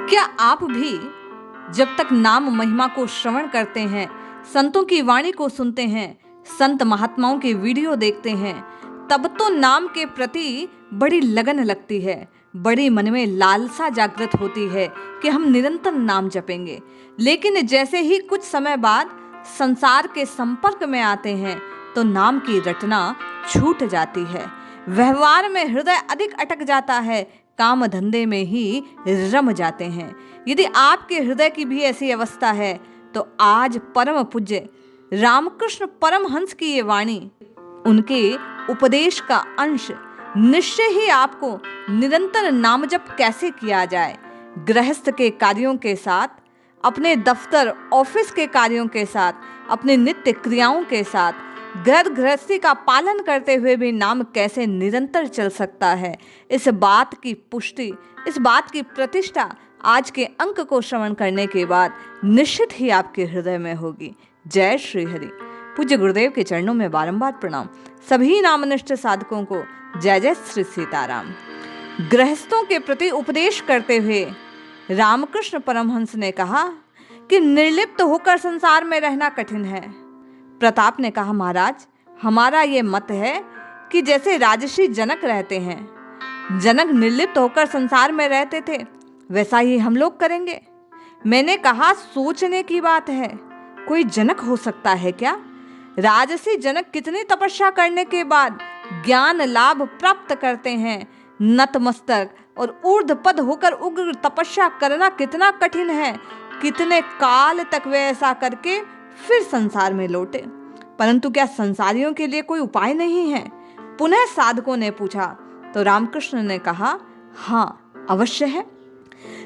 क्या आप भी जब तक नाम महिमा को श्रवण करते हैं, संतों की वाणी को सुनते हैं, संत महात्माओं के वीडियो देखते हैं, तब तो नाम के प्रति बड़ी लगन लगती है, बड़ी मन में लालसा जागृत होती है कि हम निरंतर नाम जपेंगे। लेकिन जैसे ही कुछ समय बाद संसार के संपर्क में आते हैं तो नाम की रटना छूट जाती है, व्यवहार में हृदय अधिक अटक जाता है, काम धंधे में ही रम जाते हैं। यदि आपके हृदय की भी ऐसी अवस्था है तो आज परम पूज्य रामकृष्ण परमहंस की ये वाणी, उनके उपदेश का अंश निश्चय ही आपको निरंतर नाम जप कैसे किया जाए, गृहस्थ के कार्यों के साथ, अपने दफ्तर ऑफिस के कार्यों के साथ, अपने नित्य क्रियाओं के साथ, घर गृहस्थी का पालन करते हुए भी नाम कैसे निरंतर चल सकता है, इस बात की पुष्टि, इस बात की प्रतिष्ठा आज के अंक को श्रवण करने के बाद निश्चित ही आपके हृदय में होगी। जय श्री हरि। पूज्य गुरुदेव के चरणों में बारंबार प्रणाम। सभी नामनिष्ठ साधकों को जय जय श्री सीताराम। गृहस्थों के प्रति उपदेश करते हुए रामकृष्ण परमहंस ने कहा कि निर्लिप्त होकर संसार में रहना कठिन है। प्रताप ने कहा, महाराज, हमारा ये मत है कि जैसे राजर्षि जनक रहते हैं, जनक निर्लिप्त होकर संसार में रहते थे, वैसा ही हम लोग करेंगे। मैंने कहा, सोचने की बात है, कोई जनक हो सकता है क्या? राजर्षि जनक कितनी तपस्या करने के बाद ज्ञान लाभ प्राप्त करते हैं। नतमस्तक और ऊर्ध्वपद होकर उग्र तपस्या करना कितना कठिन है। कितने काल तक वे ऐसा करके फिर संसार में लौटे, परंतु क्या संसारियों के लिए कोई उपाय नहीं है? पुनः साधकों ने पूछा तो रामकृष्ण ने कहा, हाँ, अवश्य है।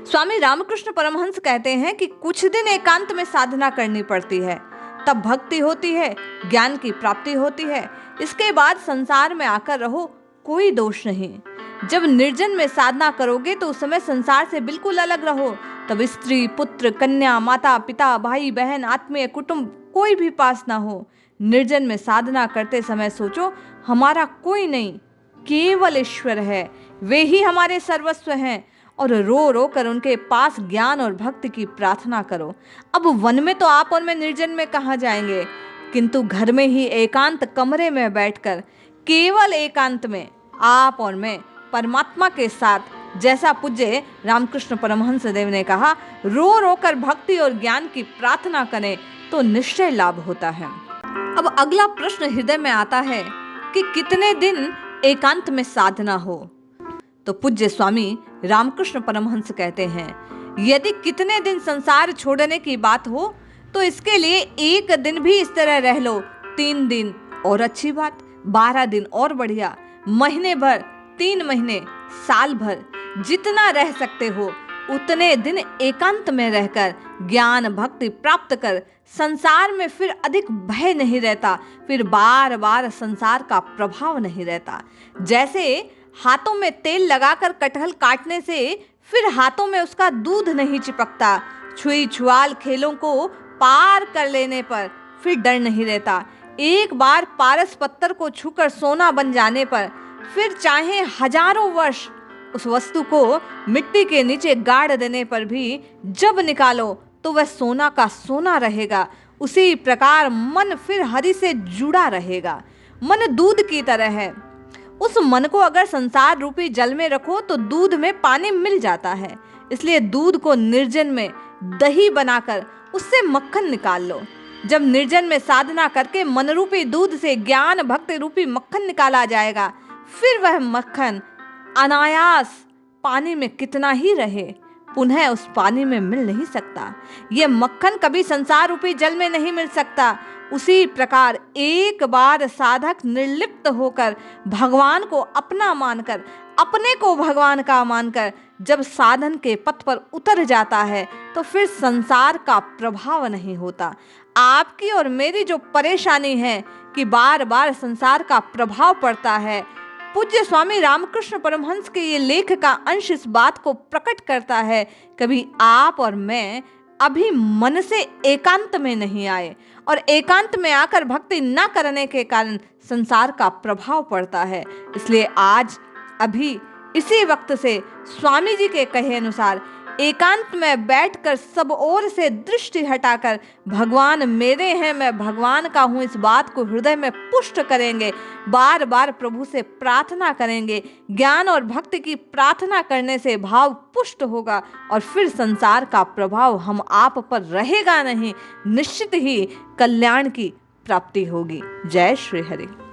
स्वामी रामकृष्ण परमहंस कहते हैं कि कुछ दिन एकांत में साधना करनी पड़ती है, तब भक्ति होती है, ज्ञान की प्राप्ति होती है। इसके बाद संसार में आकर रहो, कोई दोष नहीं। जब निर्जन में साधना करोगे तो उस समय संसार से बिल्कुल अलग रहो। तब स्त्री, पुत्र, कन्या, माता, पिता, भाई, बहन, आत्मीय, कुटुंब कोई भी पास ना हो। निर्जन में साधना करते समय सोचो, हमारा कोई नहीं, केवल ईश्वर है, वे ही हमारे सर्वस्व हैं, और रो रो कर उनके पास ज्ञान और भक्ति की प्रार्थना करो। अब वन में तो आप और मैं निर्जन में कहाँ जाएंगे, किंतु घर में ही एकांत कमरे में बैठकर केवल एकांत में आप और मैं परमात्मा के साथ, जैसा पूज्य रामकृष्ण परमहंस देव ने कहा, रो रो कर भक्ति और ज्ञान की प्रार्थना करें तो निश्चय लाभ होता है। अब अगला प्रश्न हृदय में आता है कि कितने दिन एकांत में साधना हो? तो पूज्य स्वामी रामकृष्ण परमहंस कहते हैं, यदि कितने दिन संसार छोड़ने की बात हो तो इसके लिए एक दिन भी इस तरह रह लो, 3 दिन और अच्छी बात, 12 दिन और बढ़िया, महीने भर, 3 महीने, साल भर, जितना रह सकते हो उतने दिन एकांत में रहकर ज्ञान भक्ति प्राप्त कर संसार में फिर अधिक भय नहीं रहता, फिर बार बार संसार का प्रभाव नहीं रहता। जैसे हाथों में तेल लगाकर कटहल काटने से फिर हाथों में उसका दूध नहीं चिपकता, छुई छुआल खेलों को पार कर लेने पर फिर डर नहीं रहता। एक बार पारस पत्थर को छूकर सोना बन जाने पर फिर चाहे हजारों वर्ष उस वस्तु को मिट्टी के नीचे गाड़ देने पर भी जब निकालो तो वह सोना का सोना रहेगा। उसी प्रकार मन फिर हरि से जुड़ा रहेगा। मन दूध की तरह है। उस मन को अगर संसार रूपी जल में रखो तो दूध में पानी मिल जाता है। इसलिए दूध को निर्जन में दही बनाकर उससे मक्खन निकाल लो। जब निर्जन में साधना करके मन रूपी दूध से ज्ञान भक्ति रूपी मक्खन निकाला जाएगा, फिर वह मक्खन अनायास पानी में कितना ही रहे, पुनः उस पानी में मिल नहीं सकता। यह मक्खन कभी संसार रूपी जल में नहीं मिल सकता। उसी प्रकार एक बार साधक निर्लिप्त होकर भगवान को अपना मानकर, अपने को भगवान का मानकर जब साधन के पथ पर उतर जाता है तो फिर संसार का प्रभाव नहीं होता। आपकी और मेरी जो परेशानी है कि बार बार संसार का प्रभाव पड़ता है, पूज्य स्वामी रामकृष्ण परमहंस के ये लेख का अंश इस बात को प्रकट करता है। कभी आप और मैं अभी मन से एकांत में नहीं आए और एकांत में आकर भक्ति न करने के कारण संसार का प्रभाव पड़ता है। इसलिए आज अभी इसी वक्त से स्वामी जी के कहे अनुसार एकांत में बैठकर सब ओर से दृष्टि हटाकर भगवान मेरे हैं, मैं भगवान का हूं, इस बात को हृदय में पुष्ट करेंगे। बार बार प्रभु से प्रार्थना करेंगे। ज्ञान और भक्ति की प्रार्थना करने से भाव पुष्ट होगा और फिर संसार का प्रभाव हम आप पर रहेगा नहीं। निश्चित ही कल्याण की प्राप्ति होगी। जय श्री हरि।